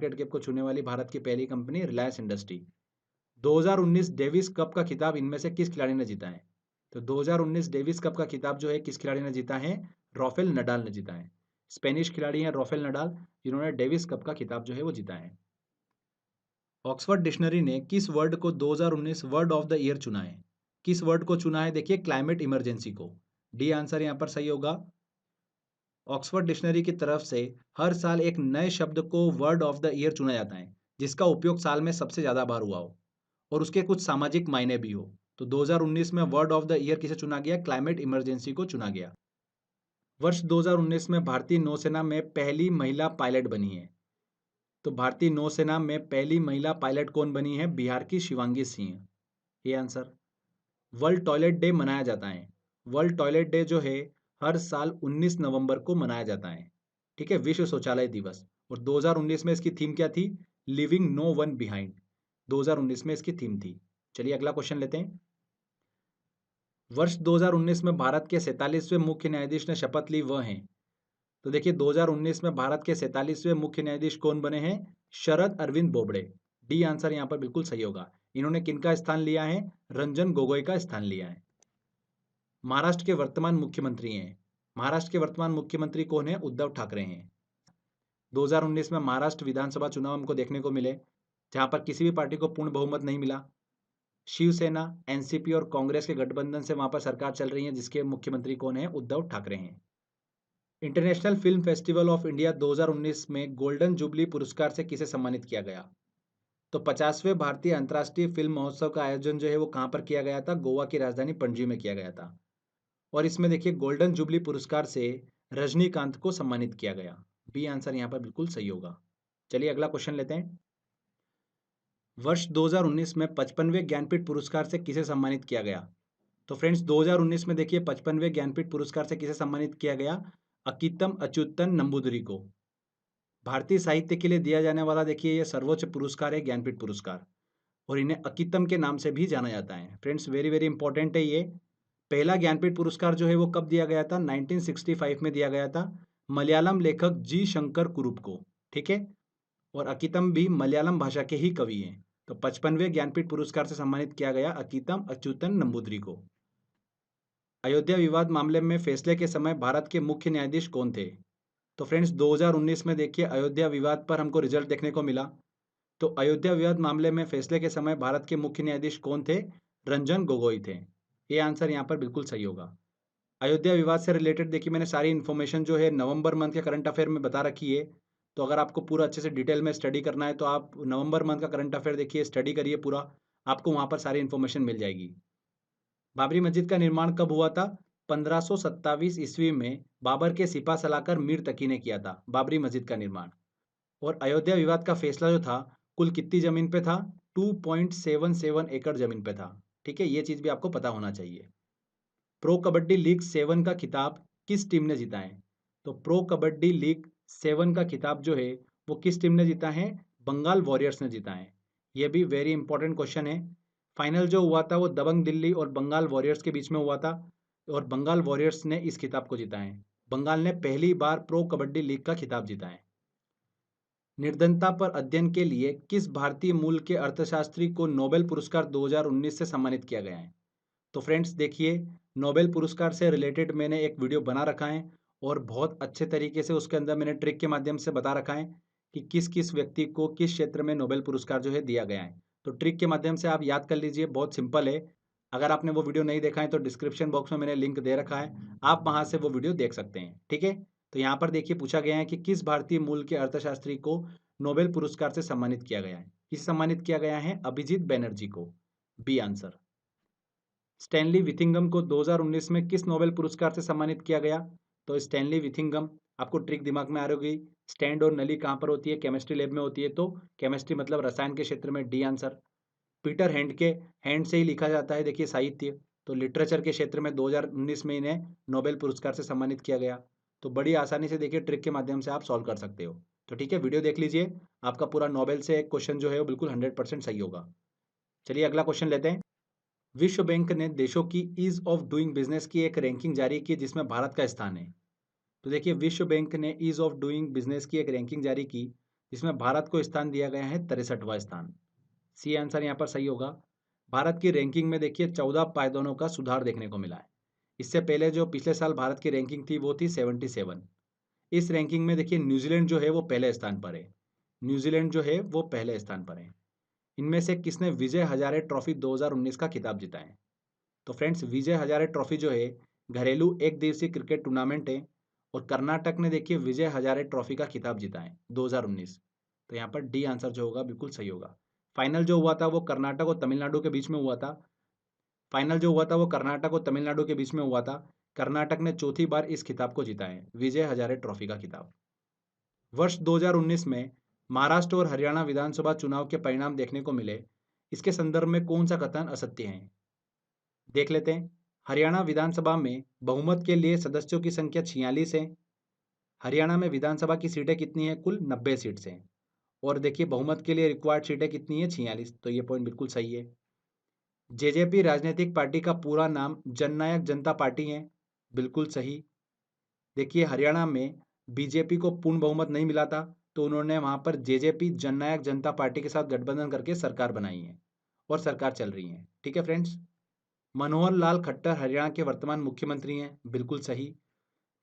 Market cap को छूने वाली भारत की पहली company Reliance industry. 2019 Davis cup का खिताब इनमें से किस खिलाड़ी ने जीता है? तो 2019 डेविस कप का खिताब जो है किस खिलाड़ी ने जीता है? राफेल नडाल ने जीता है। स्पेनिश खिलाड़ी हैं राफेल नडाल, जिन्होंने डेविस कप का खिताब जो है वो जीता है। ऑक्सफोर्ड डिक्शनरी ने किस वर्ड को 2019 वर्ड ऑफ द ईयर चुना है? किस वर्ड को चुना है? देखिए क्लाइमेट इमरजेंसी को। डी आंसर यहाँ पर सही होगा। ऑक्सफोर्ड डिक्शनरी की तरफ से हर साल एक नए शब्द को वर्ड ऑफ द ईयर चुना जाता है, जिसका उपयोग साल में सबसे ज़्यादा बार हुआ हो और उसके कुछ सामाजिक मायने भी हो। तो 2019 में वर्ड ऑफ द ईयर किसे चुना गया? क्लाइमेट इमरजेंसी को चुना गया। वर्ष 2019 में भारतीय नौसेना में पहली महिला पायलट बनी है। तो भारतीय नौसेना में पहली महिला पायलट कौन बनी है? बिहार की शिवांगी सिंह। ये आंसर। वर्ल्ड टॉयलेट डे मनाया जाता है। वर्ल्ड टॉयलेट डे जो है हर साल 19 नवंबर को मनाया जाता है। ठीक है, विश्व शौचालय दिवस। और 2019 में इसकी थीम क्या थी? Living no one behind. 2019 में इसकी थीम थी। चलिए अगला क्वेश्चन लेते हैं। वर्ष 2019 में भारत के 47वें मुख्य न्यायाधीश ने शपथ ली, वह हैं। तो देखिए 2019 में भारत के 47वें मुख्य न्यायाधीश कौन बने हैं? शरद अरविंद बोबड़े। डी आंसर यहाँ पर बिल्कुल सही होगा। इन्होंने किनका स्थान लिया है? रंजन गोगोई का स्थान लिया है। महाराष्ट्र के वर्तमान मुख्यमंत्री हैं। महाराष्ट्र के वर्तमान मुख्यमंत्री कौन है? उद्धव ठाकरे हैं। 2019 में महाराष्ट्र विधानसभा चुनाव हमको देखने को मिले, जहां पर किसी भी पार्टी को पूर्ण बहुमत नहीं मिला। शिवसेना, एनसीपी और कांग्रेस के गठबंधन से वहां पर सरकार चल रही है, जिसके मुख्यमंत्री कौन है? उद्धव ठाकरे हैं। International film festival of India 2019 में गोल्डन जुबली पुरस्कार से किसे सम्मानित किया गया? तो 50वें भारतीय अंतर्राष्ट्रीय फिल्म महोत्सव का आयोजन जो है वो कहां पर किया गया था? गोवा की राजधानी पणजी में किया गया था। और इसमें देखिए गोल्डन जुबली पुरस्कार से रजनीकांत को सम्मानित किया गया। बी आंसर यहाँ पर बिल्कुल सही होगा। चलिए अगला क्वेश्चन लेते हैं। वर्ष 2019 में 55वें ज्ञानपीठ पुरस्कार से किसे सम्मानित किया गया? तो फ्रेंड्स 2019 में देखिए 55वें ज्ञानपीठ पुरस्कार से किसे सम्मानित किया गया? अकीतम अच्युतन नंबूदरी को। भारतीय साहित्य के लिए दिया जाने वाला देखिए ये सर्वोच्च पुरस्कार है, ज्ञानपीठ पुरस्कार, और इन्हें अकीतम के नाम से भी जाना जाता है। फ्रेंड्स वेरी वेरी इंपॉर्टेंट है ये। पहला ज्ञानपीठ पुरस्कार जो है वो कब दिया गया था? 1965 में दिया गया था, मलयालम लेखक जी शंकर कुरुप को। ठीक है, और अकीतम भी मलयालम भाषा के ही कवि हैं। तो 55वें ज्ञानपीठ पुरस्कार से सम्मानित किया गया अकीतम अच्युतन नंबूदरी को। अयोध्या विवाद मामले में फैसले के समय भारत के मुख्य न्यायाधीश कौन थे? तो फ्रेंड्स 2019 में देखिए अयोध्या विवाद पर हमको रिजल्ट देखने को मिला। तो अयोध्या विवाद मामले में फैसले के समय भारत के मुख्य न्यायाधीश कौन थे? रंजन गोगोई थे। ये आंसर यहाँ पर बिल्कुल सही होगा। अयोध्या विवाद से रिलेटेड देखिए मैंने सारी इन्फॉर्मेशन जो है नवंबर मंथ के करंट अफेयर में बता रखी है। तो अगर आपको पूरा अच्छे से डिटेल में स्टडी करना है तो आप नवंबर मंथ का करंट अफेयर देखिए, स्टडी करिए पूरा, आपको वहाँ पर सारी इन्फॉर्मेशन मिल जाएगी। बाबरी मस्जिद का निर्माण कब हुआ था? 1527 ईस्वी में बाबर के सिपा सलाकर मीर तकी ने किया था बाबरी मस्जिद का निर्माण। और अयोध्या विवाद का फैसला जो था कुल कितनी जमीन पे था? 2.77 एकड़ जमीन पे था। ठीक है, ये चीज भी आपको पता होना चाहिए। प्रो कबड्डी लीग 7 का खिताब किस टीम ने जीता है? तो प्रो कबड्डी लीग 7 का खिताब जो है वो किस टीम ने जीता है? बंगाल वॉरियर्स ने जीता है। ये भी वेरी इंपॉर्टेंट क्वेश्चन है। फाइनल जो हुआ था वो दबंग दिल्ली और बंगाल वॉरियर्स के बीच में हुआ था, और बंगाल वॉरियर्स ने इस खिताब को जीता है। बंगाल ने पहली बार प्रो कबड्डी लीग का खिताब जीता है। निर्धनता पर अध्ययन के लिए किस भारतीय मूल के अर्थशास्त्री को नोबेल पुरस्कार 2019 से सम्मानित किया गया है? तो फ्रेंड्स देखिए नोबेल पुरस्कार से रिलेटेड मैंने एक वीडियो बना रखा है, और बहुत अच्छे तरीके से उसके अंदर मैंने ट्रिक के माध्यम से बता रखा है कि किस किस व्यक्ति को किस क्षेत्र में नोबेल पुरस्कार जो है दिया गया है। तो ट्रिक के माध्यम से आप याद कर लीजिए, बहुत सिंपल है। अगर आपने वो वीडियो नहीं देखा है तो डिस्क्रिप्शन बॉक्स में मैंने लिंक दे रखा है, आप वहां से वो वीडियो देख सकते हैं। ठीक है, तो यहाँ पर देखिए पूछा गया है कि किस भारतीय मूल के अर्थशास्त्री को नोबेल पुरस्कार से सम्मानित किया गया है? किसे सम्मानित किया गया है? अभिजीत बैनर्जी को। B answer. स्टैनली विथिंगम को 2019 में किस नोबेल पुरस्कार से सम्मानित किया गया? तो स्टैनली विथिंगम, आपको ट्रिक दिमाग में आ रही होगी, स्टैंड और नली कहाँ पर होती है? केमिस्ट्री लैब में होती है। तो केमिस्ट्री मतलब रसायन के क्षेत्र में। D answer. पीटर हैंड के हैंड से ही लिखा जाता है देखिए साहित्य, तो लिटरेचर के क्षेत्र में 2019 में इन्हें नोबेल पुरस्कार से सम्मानित किया गया। तो बड़ी आसानी से देखिए ट्रिक के माध्यम से आप सॉल्व कर सकते हो। तो ठीक है, वीडियो देख लीजिए, आपका पूरा नोबेल से एक क्वेश्चन जो है वो बिल्कुल 100% सही होगा। चलिए अगला क्वेश्चन लेते हैं। विश्व बैंक ने देशों की ईज ऑफ डूइंग बिजनेस की एक रैंकिंग जारी की जिसमें भारत का स्थान है। तो देखिए विश्व बैंक ने ईज ऑफ डूइंग बिजनेस की एक रैंकिंग जारी की, जिसमें भारत को स्थान दिया गया है 63वां स्थान। सी आंसर यहाँ पर सही होगा। भारत की रैंकिंग में देखिए 14 पायदानों का सुधार देखने को मिला है। इससे पहले जो पिछले साल भारत की रैंकिंग थी वो थी 77। इस रैंकिंग में देखिए न्यूजीलैंड जो है वो पहले स्थान पर है। न्यूजीलैंड जो है वो पहले स्थान पर है। इनमें से किसने विजय हजारे ट्रॉफी 2019 का खिताब जीता है? तो फ्रेंड्स, विजय हजारे ट्रॉफी जो है घरेलू एक दिवसीय क्रिकेट टूर्नामेंट है और कर्नाटक ने देखिए विजय हजारे ट्रॉफी का खिताब जीता है 2019। तो यहाँ पर डी आंसर जो होगा बिल्कुल सही होगा। फाइनल जो हुआ था वो कर्नाटक और तमिलनाडु के बीच में हुआ था। फाइनल जो हुआ था वो कर्नाटक और तमिलनाडु के बीच में हुआ था। कर्नाटक ने चौथी बार इस खिताब को जीता है, विजय हजारे ट्रॉफी का खिताब। वर्ष 2019 में महाराष्ट्र और हरियाणा विधानसभा चुनाव के परिणाम देखने को मिले। इसके संदर्भ में कौन सा कथन असत्य है? देख लेते हैं। हरियाणा विधानसभा में बहुमत के लिए सदस्यों की संख्या 46 है। हरियाणा में विधानसभा की सीटें कितनी है? कुल 90 सीट्स हैं। और देखिए बहुमत के लिए रिक्वायर्ड सीटें कितनी है? 46। तो ये पॉइंट बिल्कुल सही है। जेजेपी राजनीतिक पार्टी का पूरा नाम जननायक जनता पार्टी है, बिल्कुल सही। देखिए हरियाणा में बीजेपी को पूर्ण बहुमत नहीं मिला था, तो उन्होंने वहां पर जेजेपी जननायक जनता पार्टी के साथ गठबंधन करके सरकार बनाई है और सरकार चल रही है। ठीक है फ्रेंड्स। मनोहर लाल खट्टर हरियाणा के वर्तमान मुख्यमंत्री हैं, बिल्कुल सही।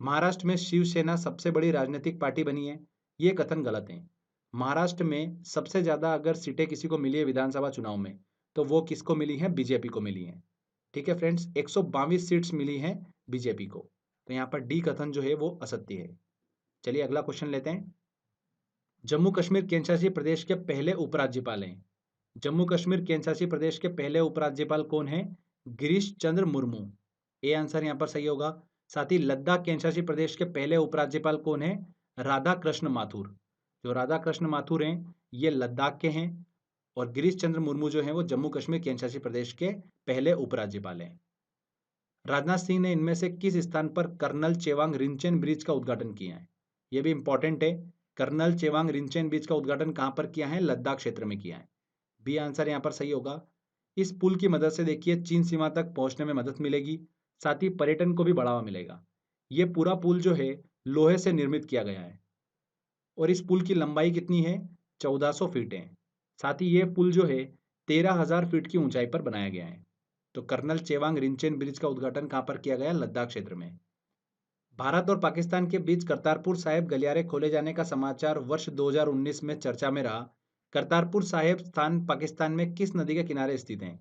महाराष्ट्र में शिवसेना सबसे बड़ी राजनीतिक पार्टी बनी है, ये कथन गलत है। महाराष्ट्र में सबसे ज्यादा अगर सीटें किसी को मिली है विधानसभा चुनाव में, तो वो किसको मिली है? बीजेपी को मिली है। ठीक है फ्रेंड्स, 122 सीट्स मिली हैं बीजेपी को। तो यहाँ पर डी कथन जो है वो असत्य है। चलिए अगला क्वेश्चन लेते हैं। जम्मू कश्मीर केंद्रशासित प्रदेश के पहले उपराज्यपाल हैं। जम्मू कश्मीर केंद्रशासित प्रदेश के पहले उपराज्यपाल कौन है? गिरीश चंद्र मुर्मू। ए आंसर यहाँ पर सही होगा। साथ ही लद्दाख केंद्रशासित प्रदेश के पहले उपराज्यपाल कौन है? राधा कृष्ण माथुर। जो राधा कृष्ण माथुर हैं ये लद्दाख के हैं और गिरीश चंद्र मुर्मू जो हैं वो जम्मू कश्मीर केंद्रशासित प्रदेश के पहले उपराज्यपाल हैं। राजनाथ सिंह ने इनमें से किस स्थान पर कर्नल चेवांग रिंचेन ब्रिज का उद्घाटन किया है? यह भी इंपॉर्टेंट है। कर्नल चेवांग रिंचेन ब्रिज का उद्घाटन कहां पर किया है? लद्दाख क्षेत्र में किया है। बी आंसर यहां पर सही होगा। इस पुल की मदद से देखिए चीन सीमा तक पहुंचने में मदद मिलेगी, साथ ही पर्यटन को भी बढ़ावा मिलेगा। यह पूरा पुल जो है लोहे से निर्मित किया गया है और इस पुल की लंबाई कितनी है? 1400 फीट है। साथ ही यह पुल जो है 13,000 फीट की ऊंचाई पर बनाया गया है। तो कर्नल चेवांग रिंचेन ब्रिज का उद्घाटन कहां पर किया गया? लद्दाख क्षेत्र में। भारत और पाकिस्तान के बीच करतारपुर साहिब गलियारे खोले जाने का समाचार वर्ष 2019 में चर्चा में रहा। करतारपुर साहिब स्थान पाकिस्तान में किस नदी के किनारे स्थित है?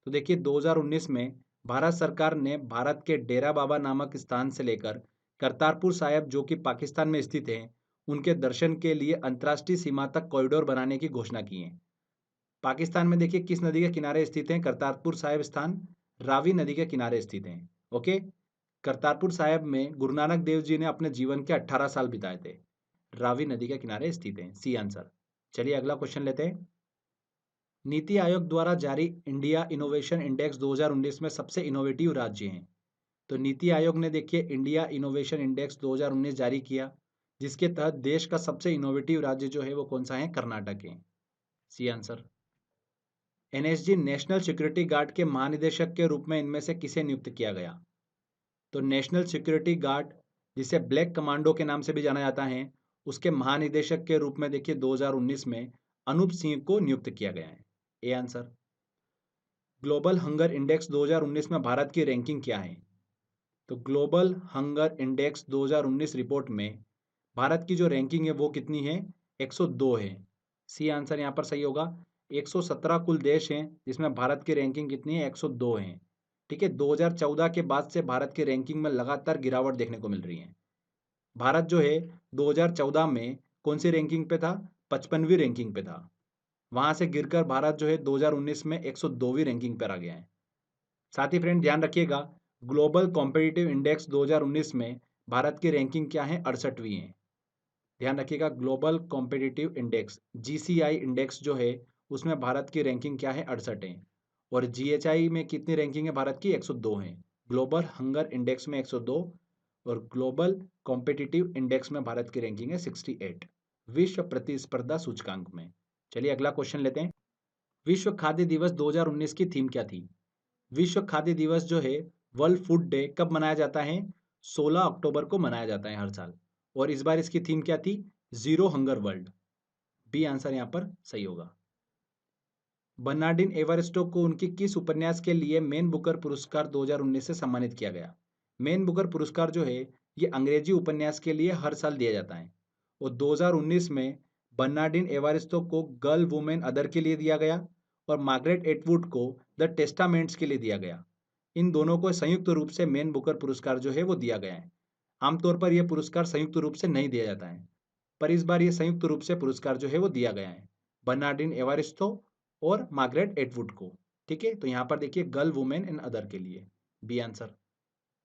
तो देखिए 2019 में भारत सरकार ने भारत के डेरा बाबा नामक स्थान से लेकर करतारपुर साहिब जो कि पाकिस्तान में स्थित है उनके दर्शन के लिए अंतर्राष्ट्रीय सीमा तक कॉरिडोर बनाने की घोषणा की है। पाकिस्तान में देखिए किस नदी के किनारे स्थित है करतारपुर साहिब स्थान? रावी नदी के किनारे स्थित है। ओके। करतारपुर साहिब में गुरु नानक देव जी ने अपने जीवन के 18 साल बिताए थे। रावी नदी के किनारे स्थित है, सी आंसर। चलिए अगला क्वेश्चन लेते हैं। नीति आयोग द्वारा जारी इंडिया इनोवेशन इंडेक्स 2019 में सबसे इनोवेटिव राज्य हैं। तो नीति आयोग ने देखिए इंडिया इनोवेशन इंडेक्स 2019 जारी किया, जिसके तहत देश का सबसे इनोवेटिव राज्य जो है वो कौन सा है? कर्नाटक है, C answer. NSG national security guard के महानिदेशक के रूप में इनमें से किसे नियुक्त किया गया? तो नेशनल सिक्योरिटी गार्ड, जिसे ब्लैक कमांडो के नाम से भी जाना जाता है, उसके महानिदेशक के रूप में देखिए 2019 में अनूप सिंह को नियुक्त किया गया है। A answer. Global hunger index 2019 में भारत की रैंकिंग क्या है? तो ग्लोबल हंगर इंडेक्स 2019 रिपोर्ट में भारत की जो रैंकिंग है वो कितनी है? 102 है। सी आंसर यहाँ पर सही होगा। 117 कुल देश हैं जिसमें भारत की रैंकिंग कितनी है? 102 है। ठीक है। 2014 के बाद से भारत की रैंकिंग में लगातार गिरावट देखने को मिल रही है। भारत जो है 2014 में कौन सी रैंकिंग पे था? 55वीं रैंकिंग पे था। वहां से गिरकर भारत जो है 2019 में 102वीं रैंकिंग पर आ गया है। साथ ही फ्रेंड ध्यान रखिएगा, ग्लोबल कॉम्पिटिटिव इंडेक्स 2019 में भारत की रैंकिंग क्या है? 68वीं है। ध्यान रखिएगा, global competitive index GCI index जो है उसमें भारत की रैंकिंग क्या है? 68 है। और जीएचआई में कितनी रैंकिंग है भारत की? 102 है। ग्लोबल हंगर इंडेक्स में 102 और ग्लोबल कॉम्पिटिटिव इंडेक्स में भारत की रैंकिंग है 68 विश्व प्रतिस्पर्धा सूचकांक में। चलिए अगला क्वेश्चन लेते हैं। विश्व खाद्य दिवस 2019 की थीम क्या थी? विश्व खाद्य दिवस जो है वर्ल्ड फूड डे कब मनाया जाता है? 16 अक्टूबर को मनाया जाता है हर साल। और इस बार इसकी थीम क्या थी? Zero hunger world. B answer यहाँ पर सही होगा। बर्नार्डिन एवारिस्टो को उनकी किस उपन्यास के लिए मैन बुकर पुरस्कार 2019 से सम्मानित किया गया? मैन बुकर पुरस्कार जो है ये अंग्रेजी उपन्यास के लिए हर साल दिया जाता है और 2019 में बर्नार्डिन एवारिस्टो को गर्ल वुमेन अदर के लिए दिया गया और मार्गरेट एटवुड को द टेस्टामेंट्स के लिए दिया गया। इन दोनों को संयुक्त रूप से मैन बुकर पुरस्कार जो है वो दिया गया है। आमतौर पर यह पुरस्कार संयुक्त रूप से नहीं दिया जाता है, पर इस बार ये संयुक्त रूप से पुरस्कार जो है वो दिया गया है बर्नार्डिन एवारिस्टो और मार्गरेट एटवुड को। ठीक है, तो यहाँ पर देखिए गर्ल वुमेन एंड अदर के लिए बी आंसर।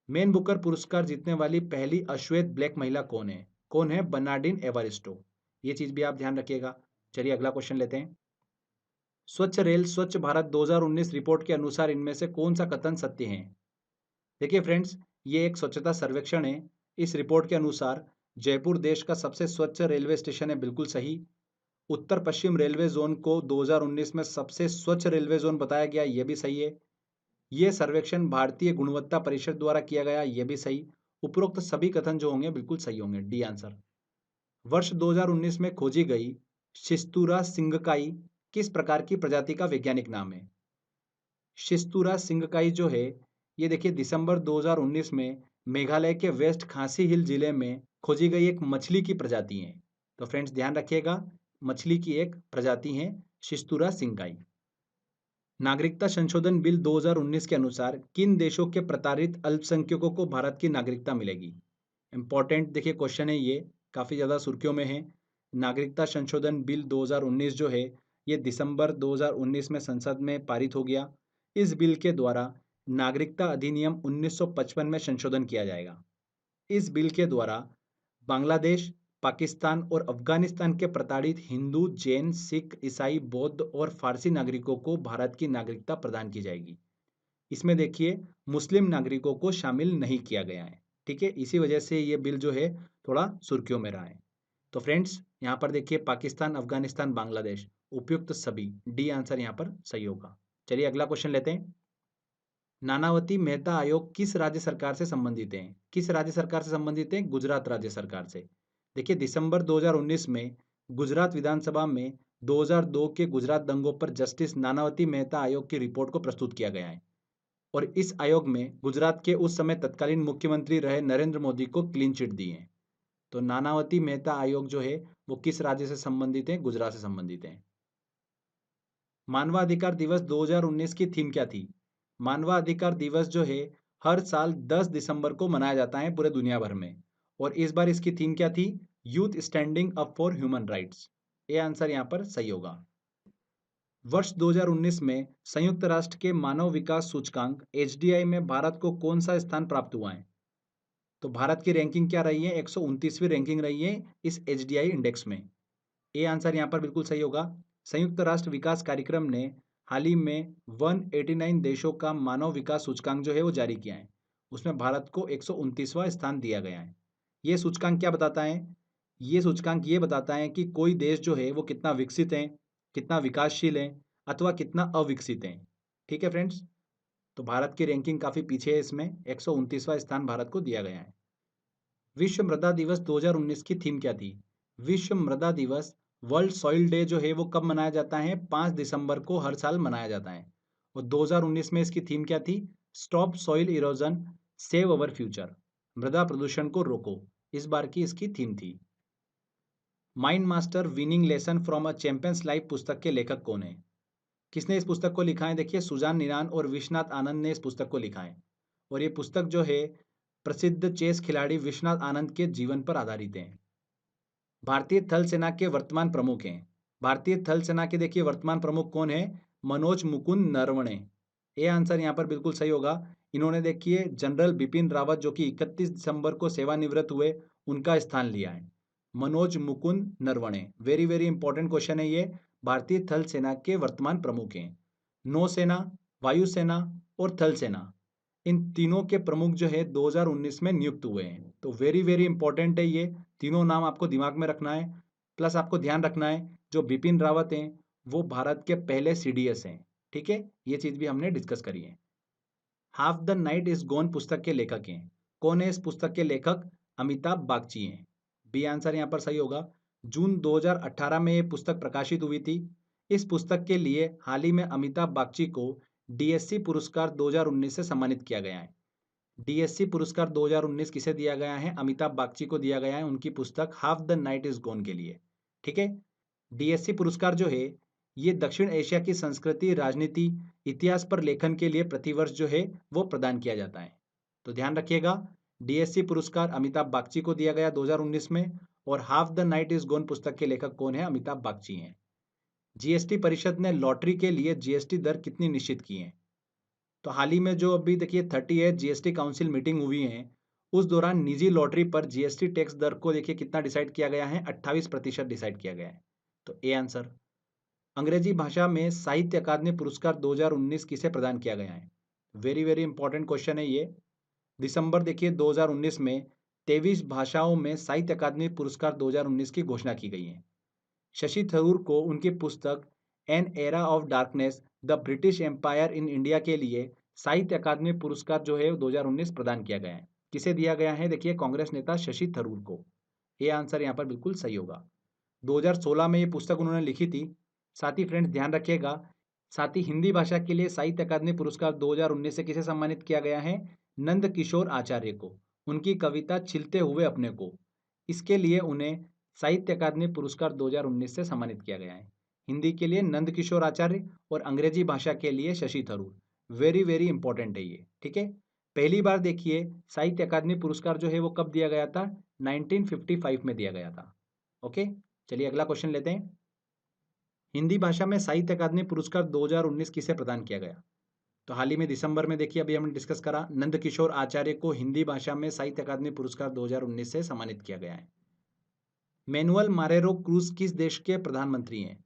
मैन बुकर पुरस्कार जीतने वाली पहली अश्वेत ब्लैक महिला कौन है? कौन है? बर्नार्डिन एवारिस्टो। ये चीज भी आप ध्यान रखिएगा। चलिए अगला क्वेश्चन लेते हैं। स्वच्छ रेल स्वच्छ भारत 2019 रिपोर्ट के अनुसार इनमें से कौन सा कथन सत्य है? देखिए फ्रेंड्स, ये एक स्वच्छता सर्वेक्षण है। इस रिपोर्ट के अनुसार जयपुर देश का सबसे स्वच्छ रेलवे स्टेशन है, बिल्कुल सही। उत्तर पश्चिम रेलवे जोन को 2019 में सबसे स्वच्छ रेलवे जोन बताया गया, यह भी सही है। यह सर्वेक्षण भारतीय गुणवत्ता परिषद द्वारा किया गया, यह भी सही। उपरोक्त सभी कथन जो होंगे बिल्कुल सही होंगे, डी आंसर। वर्ष 2019 में खोजी गई शिस्तूरा सिंगकाई किस प्रकार की प्रजाति का वैज्ञानिक नाम है? शिस्तूरा सिंगकाई जो है ये देखिए दिसंबर 2019 में मेघालय के वेस्ट खासी हिल जिले में खोजी गई एक मछली की प्रजाति है। तो फ्रेंड्स ध्यान रखिएगा, मछली की एक प्रजाति है शिस्तूरा सिंगकाई। नागरिकता संशोधन बिल 2019 के अनुसार किन देशों के प्रताड़ित अल्पसंख्यकों को भारत की नागरिकता मिलेगी? इंपॉर्टेंट देखिए क्वेश्चन है, ये काफ़ी ज़्यादा सुर्खियों में है। नागरिकता संशोधन बिल 2019 जो है ये दिसंबर 2019 में संसद में पारित हो गया। इस बिल के द्वारा नागरिकता अधिनियम 1955 में संशोधन किया जाएगा। इस बिल के द्वारा बांग्लादेश, पाकिस्तान और अफगानिस्तान के प्रताड़ित हिंदू, जैन, सिख, ईसाई, बौद्ध और फारसी नागरिकों को भारत की नागरिकता प्रदान की जाएगी। इसमें देखिए मुस्लिम नागरिकों को शामिल नहीं किया गया है। ठीक है, इसी वजह से ये बिल जो है थोड़ा सुर्खियों में रहा है। तो फ्रेंड्स यहाँ पर देखिए पाकिस्तान, अफगानिस्तान, बांग्लादेश उपयुक्त सभी, डी आंसर यहाँ पर सही होगा। चलिए अगला क्वेश्चन लेते हैं। नानावती मेहता आयोग किस राज्य सरकार से संबंधित है? किस राज्य सरकार से संबंधित है? गुजरात राज्य सरकार से। देखिए दिसंबर 2019 में गुजरात विधानसभा में 2002 के गुजरात दंगों पर जस्टिस नानावती मेहता आयोग की रिपोर्ट को प्रस्तुत किया गया है और इस आयोग में गुजरात के उस समय तत्कालीन मुख्यमंत्री रहे नरेंद्र मोदी को क्लीन चिट दी है। तो नानावती मेहता आयोग जो है वो किस राज्य से संबंधित है? गुजरात से संबंधित है। मानवाधिकार दिवस 2019 की थीम क्या थी? मानवाधिकार दिवस जो है हर साल 10 दिसंबर को मनाया जाता है पूरे दुनिया भर में और इस बार इसकी थीम क्या थी? Youth standing up for human rights. ये आंसर यहाँ पर सही होगा। वर्ष 2019 में संयुक्त राष्ट्र के मानव विकास सूचकांक HDI में भारत को कौन सा स्थान प्राप्त हुआ है? तो भारत की रैंकिंग क्या रही है? 129वीं रैंकिंग रही है इस HDI इंडेक्स में। ये आंसर यहाँ पर बिल्कुल सही होगा। संयुक्त राष्ट्र विकास कार्यक्रम ने हाल ही में 189 देशों का मानव विकास सूचकांक जो है वो जारी किया है। उसमें भारत को 129वां स्थान दिया गया है। ये सूचकांक क्या बताता है? ये सूचकांक ये बताता है कि कोई देश जो है वो कितना विकसित है, कितना विकासशील है अथवा कितना अविकसित है। ठीक है फ्रेंड्स, तो भारत की रैंकिंग काफ़ी पीछे है, इसमें 129वां स्थान भारत को दिया गया है। विश्व मृदा दिवस 2019 की थीम क्या थी? विश्व मृदा दिवस, वर्ल्ड सॉइल डे जो है वो कब मनाया जाता है? 5 दिसंबर को हर साल मनाया जाता है और 2019 में इसकी थीम क्या थी? Stop soil erosion, save our future. मृदा प्रदूषण को रोको, इस बार की इसकी थीम थी। Mind master winning lesson from a champions life पुस्तक के लेखक कौन है? किसने इस पुस्तक को लिखा है? देखिए सुजान निरान और विश्वनाथ आनंद ने इस पुस्तक को लिखा है और ये पुस्तक जो है प्रसिद्ध चेस खिलाड़ी विश्वनाथ आनंद के जीवन पर आधारित है। भारतीय थल सेना के वर्तमान प्रमुख हैं। भारतीय थल सेना के देखिए वर्तमान प्रमुख कौन है? मनोज मुकुंद नरवणे। ये आंसर यहाँ पर बिल्कुल सही होगा। इन्होंने देखिए जनरल बिपिन रावत जो कि 31 दिसंबर को सेवानिवृत्त हुए उनका स्थान लिया है। Manoj Mukund Naravane, very very important question है ये। भारतीय थल सेना के वर्तमान प्रमुख हैं। नौसेना, वायुसेना और थल सेना, इन तीनों के प्रमुख जो है 2019 में नियुक्त हुए हैं। तो वेरी वेरी इंपॉर्टेंट है, ये तीनों नाम आपको दिमाग में रखना है। प्लस आपको ध्यान रखना है जो बिपिन रावत हैं वो भारत के पहले CDS हैं। ठीक है, ये चीज़ भी हमने डिस्कस करी है। Half the night is gone पुस्तक के लेखक हैं। कौन है इस पुस्तक के लेखक? अमिताभ बागची हैं। बी आंसर यहाँ पर सही होगा। जून 2018 में ये पुस्तक प्रकाशित हुई थी। इस पुस्तक के लिए हाल ही में अमिताभ बागची को डीएससी पुरस्कार 2019 से सम्मानित किया गया है। डीएससी पुरस्कार 2019 किसे दिया गया है? अमिताभ बागची को दिया गया है उनकी पुस्तक half the night is gone के लिए। ठीक है, डीएससी पुरस्कार जो है ये दक्षिण एशिया की संस्कृति, राजनीति, इतिहास पर लेखन के लिए प्रतिवर्ष जो है वो प्रदान किया जाता है। तो ध्यान रखिएगा, डीएससी पुरस्कार अमिताभ बागची को दिया गया 2019 में, और half the night is gone पुस्तक के लेखक कौन है? अमिताभ बागची हैं। जीएसटी परिषद ने लॉटरी के लिए जीएसटी दर कितनी निश्चित की है? तो हाल ही में जो अभी देखिए 38 जीएसटी काउंसिल मीटिंग हुई है, उस दौरान निजी लॉटरी पर जीएसटी टैक्स दर को देखिए कितना डिसाइड किया गया है? 28% डिसाइड किया गया है। तो ए आंसर। अंग्रेजी भाषा में साहित्य अकादमी पुरस्कार 2019 किसे प्रदान किया गया है? वेरी वेरी इंपॉर्टेंट क्वेश्चन है ये। दिसंबर देखिए 2019 में 23 भाषाओं में साहित्य अकादमी पुरस्कार 2019 की घोषणा की गई है। शशि थरूर को उनकी पुस्तक an era of darkness the British empire in India के लिए साहित्य अकादमी पुरस्कार जो है 2019 प्रदान किया गया है। किसे दिया गया है? देखिए कांग्रेस नेता शशि थरूर को। ये आंसर यहाँ पर बिल्कुल सही होगा। 2016 में ये पुस्तक उन्होंने लिखी थी। साथ ही फ्रेंड्स ध्यान रखिएगा, साथ ही हिंदी भाषा के लिए साहित्य अकादमी पुरस्कार 2019 से किसे सम्मानित किया गया है? नंद किशोर आचार्य को, उनकी कविता छिलते हुए अपने को, इसके लिए उन्हें साहित्य अकादमी पुरस्कार 2019 से सम्मानित किया गया है। हिंदी के लिए नंद किशोर आचार्य और अंग्रेजी भाषा के लिए Shashi Tharoor. Very very important है ये। ठीक है, पहली बार देखिए साहित्य अकादमी पुरस्कार जो है वो कब दिया गया था? 1955 में दिया गया था। ओके, चलिए अगला क्वेश्चन लेते हैं। हिंदी भाषा में साहित्य अकादमी पुरस्कार 2019 किसे प्रदान किया गया? तो हाल ही में दिसंबर में देखिए अभी हमने डिस्कस करा, नंद किशोर आचार्य को हिंदी भाषा में साहित्य अकादमी पुरस्कार 2019 से सम्मानित किया गया है। मैनुअल मारेरो क्रूज किस देश के प्रधानमंत्री हैं?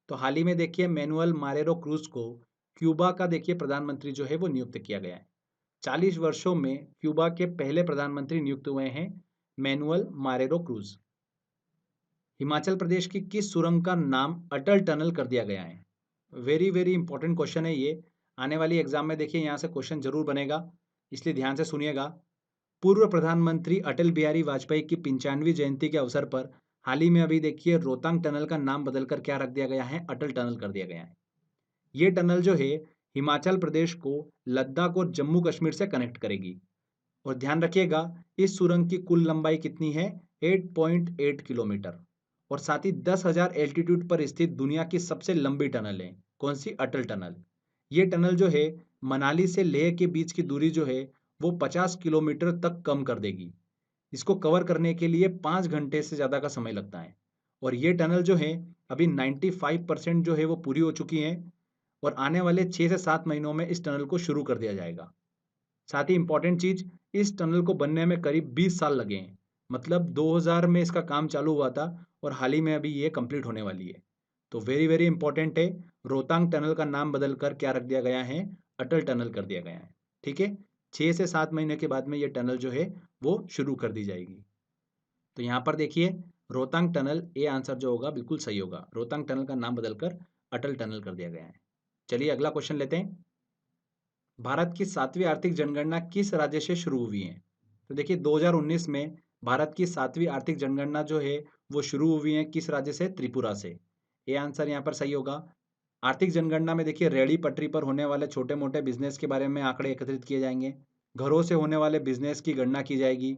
तो हाल ही में देखिए मैनुअल मारेरो क्रूज को क्यूबा का देखिए प्रधानमंत्री जो है वो नियुक्त किया गया है। 40 वर्षों में क्यूबा के पहले प्रधानमंत्री नियुक्त हुए हैं manual Marrero cruise. Himachal Pradesh की किस सुरंग का नाम अटल टनल कर दिया गया है? वेरी वेरी इंपॉर्टेंट क्वेश्चन है ये। आने वाली एग्जाम में देखिए यहाँ से क्वेश्चन जरूर बनेगा, इसलिए ध्यान से सुनिएगा। पूर्व प्रधानमंत्री अटल बिहारी वाजपेयी की 95वीं जयंती के अवसर पर हाल ही में अभी देखिए रोहतांग टनल का नाम बदलकर क्या रख दिया गया है? अटल टनल कर दिया गया है। ये टनल जो है हिमाचल प्रदेश को लद्दाख और जम्मू कश्मीर से कनेक्ट करेगी। और ध्यान रखिएगा इस सुरंग की कुल लंबाई कितनी है? 8.8 किलोमीटर। और साथ ही 10,000 एल्टीट्यूड पर स्थित दुनिया की सबसे लंबी टनल है। कौन सी? अटल टनल। ये टनल जो है मनाली से लेह के बीच की दूरी जो है वो 50 किलोमीटर तक कम कर देगी। इसको कवर करने के लिए 5 घंटे से ज़्यादा का समय लगता है। और ये टनल जो है अभी 95% जो है वो पूरी हो चुकी है, और आने वाले 6 से 7 महीनों में इस टनल को शुरू कर दिया जाएगा। साथ ही इंपॉर्टेंट चीज, इस टनल को बनने में करीब 20 साल लगे हैं। मतलब 2000 में इसका काम चालू हुआ था और हाल ही में अभी ये कंप्लीट होने वाली है। तो वेरी वेरी इंपॉर्टेंट है, रोहतांग टनल का नाम बदलकर क्या रख दिया गया है? अटल टनल कर दिया गया है। ठीक है, 6 से 7 महीने के बाद में ये टनल जो है वो शुरू कर दी जाएगी। तो यहाँ पर देखिए रोहतांग टनल, ए आंसर जो होगा बिल्कुल सही होगा। रोहतांग टनल का नाम बदलकर अटल टनल कर दिया गया है। चलिए अगला क्वेश्चन लेते हैं। भारत की 7वीं आर्थिक जनगणना किस राज्य से शुरू हुई है? तो देखिए 2019 में भारत की 7वीं आर्थिक जनगणना जो है वो शुरू हुई है किस राज्य से? त्रिपुरा से। ये आंसर यहाँ पर सही होगा। आर्थिक जनगणना में देखिए रेहड़ी पटरी पर होने वाले छोटे मोटे बिजनेस के बारे में आंकड़े एकत्रित किए जाएंगे, घरों से होने वाले बिजनेस की गणना की जाएगी,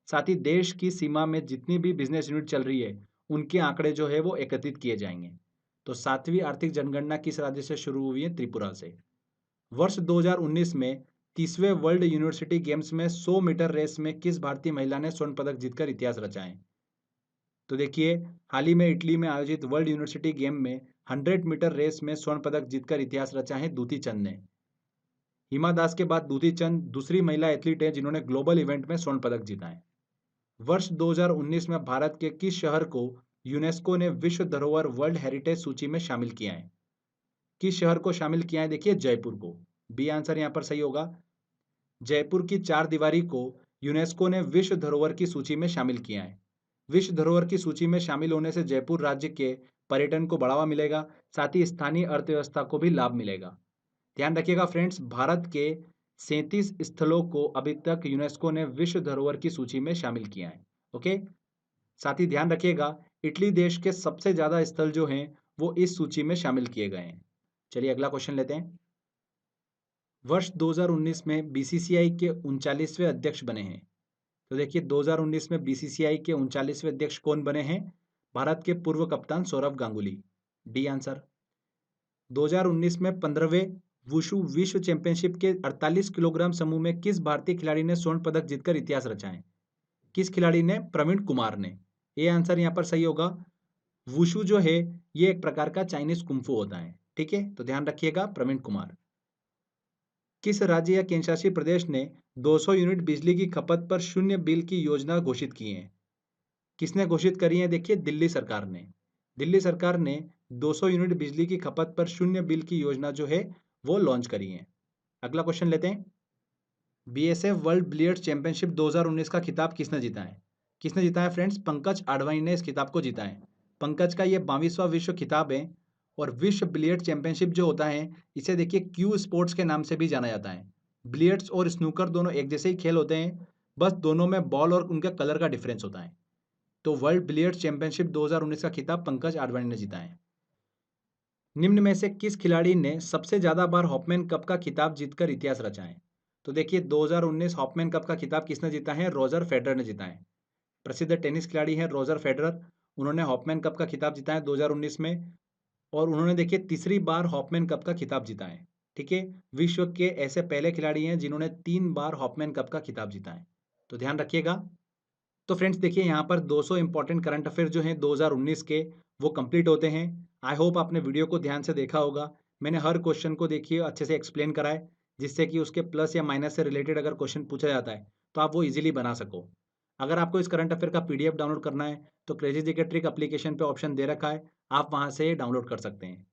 साथ ही देश की सीमा में जितनी भी बिजनेस यूनिट चल रही है उनके आंकड़े जो है वो एकत्रित किए जाएंगे। तो 7वीं आर्थिक जनगणना किस राज्य से शुरू हुई है? त्रिपुरा से। वर्ष 2019 में 30वें वर्ल्ड यूनिवर्सिटी गेम्स में 100 मीटर रेस में किस भारतीय महिला ने स्वर्ण पदक जीतकर इतिहास रचा है? तो देखिए हाल ही में इटली में आयोजित वर्ल्ड यूनिवर्सिटी गेम में 100 मीटर रेस में स्वर्ण पदक जीतकर इतिहास रचा है दूती चंद ने। हिमा दास के बाद दूती चंद दूसरी महिला एथलीट है जिन्होंने ग्लोबल इवेंट में स्वर्ण पदक जीता है। वर्ष 2019 में भारत के किस शहर को यूनेस्को ने विश्व धरोहर वर्ल्ड हेरिटेज सूची में शामिल किया है? किस शहर को शामिल किया है? देखिए जयपुर को। बी आंसर यहां पर सही होगा। जयपुर की चार दीवारी को यूनेस्को ने विश्व धरोहर की सूची में शामिल किया है। विश्व धरोहर की सूची में शामिल होने से जयपुर राज्य के पर्यटन को बढ़ावा मिलेगा, साथ ही स्थानीय अर्थव्यवस्था को भी लाभ मिलेगा। ध्यान रखिएगा फ्रेंड्स, भारत के 37 स्थलों को अभी तक यूनेस्को ने विश्व धरोहर की सूची में शामिल किया है। ओके, साथ ही ध्यान रखिएगा इटली देश के सबसे ज़्यादा स्थल जो हैं वो इस सूची में शामिल किए गए हैं। चलिए अगला क्वेश्चन लेते हैं। वर्ष 2019 में बीसीसीआई के 39वें अध्यक्ष बने हैं। तो देखिए 2019 में बीसीसीआई के 39वें अध्यक्ष कौन बने हैं? भारत के पूर्व कप्तान सौरव गांगुली, डी आंसर। 2019 में 15वें वुशु विश्व चैंपियनशिप के 48 किलोग्राम समूह में किस भारतीय खिलाड़ी ने स्वर्ण पदक जीतकर इतिहास रचा है? किस खिलाड़ी ने? प्रवीण कुमार ने। ये आंसर यहाँ पर सही होगा। वुशु जो है ये एक प्रकार का चाइनीज कुंफू होता है, ठीक है, तो ध्यान रखिएगा, प्रवीण कुमार। किस राज्य या केंद्रशासित प्रदेश ने 200 यूनिट बिजली की खपत पर शून्य बिल की योजना घोषित की है? किसने घोषित करी है? देखिए दिल्ली सरकार ने। दिल्ली सरकार ने 200 यूनिट बिजली की खपत पर शून्य बिल की योजना जो है वो लॉन्च करी है। अगला क्वेश्चन लेते हैं। बीएसएफ वर्ल्ड बिलियर्ड्स चैंपियनशिप 2019 का खिताब किसने जीता है? किसने जीता है फ्रेंड्स? पंकज आडवाणी ने इस खिताब को जीता है। पंकज का ये 22वां विश्व खिताब है और विश्व बिलियर्ड्स चैंपियनशिप जो होता है इसे देखिए क्यू स्पोर्ट्स के नाम से भी जाना जाता है। बिलियर्ड्स और स्नूकर दोनों एक जैसे ही खेल होते हैं, बस दोनों में बॉल और उनके कलर का डिफरेंस होता है। तो वर्ल्ड बिलियर्ड्स चैंपियनशिप 2019 का खिताब पंकज आडवाणी ने जीता है। निम्न में से किस खिलाड़ी ने सबसे ज्यादा बार हॉपमैन कप का खिताब जीतकर इतिहास रचा है? तो देखिए 2019 हॉपमैन कप का खिताब किसने जीता है? रोजर फेडरर ने जीता है। प्रसिद्ध टेनिस खिलाड़ी हैं रोजर फेडरर। उन्होंने हॉपमैन कप का खिताब जीता है 2019 में और उन्होंने देखिए तीसरी बार हॉपमैन कप का खिताब जीता है। ठीक है, विश्व के ऐसे पहले खिलाड़ी हैं जिन्होंने 3 बार हॉपमैन कप का खिताब जीता है, तो ध्यान रखिएगा। तो फ्रेंड्स देखिए यहाँ पर 200 इंपॉर्टेंट करंट अफेयर जो हैं 2019 के वो कंप्लीट होते हैं। आई होप आपने वीडियो को ध्यान से देखा होगा। मैंने हर क्वेश्चन को देखिए अच्छे से एक्सप्लेन करा है, जिससे कि उसके प्लस या माइनस से रिलेटेड अगर क्वेश्चन पूछा जाता है तो आप वो इजीली बना सको। अगर आपको इस करंट अफेयर का पीडीएफ डाउनलोड करना है तो क्रेजी जीके ट्रिक एप्लीकेशन पे ऑप्शन दे रखा है, आप वहाँ से डाउनलोड कर सकते हैं।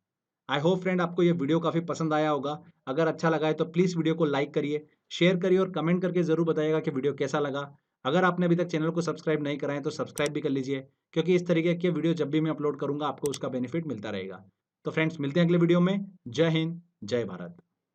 आई होप फ्रेंड आपको ये वीडियो काफ़ी पसंद आया होगा। अगर अच्छा लगा है तो प्लीज़ वीडियो को लाइक करिए, शेयर करिए और कमेंट करके ज़रूर बताइएगा कि वीडियो कैसा लगा। अगर आपने अभी तक चैनल को सब्सक्राइब नहीं करा है तो सब्सक्राइब भी कर लीजिए, क्योंकि इस तरीके के वीडियो जब भी मैं अपलोड करूँगा आपको उसका बेनिफिट मिलता रहेगा। तो फ्रेंड्स मिलते हैं अगले वीडियो में। जय हिंद, जय भारत।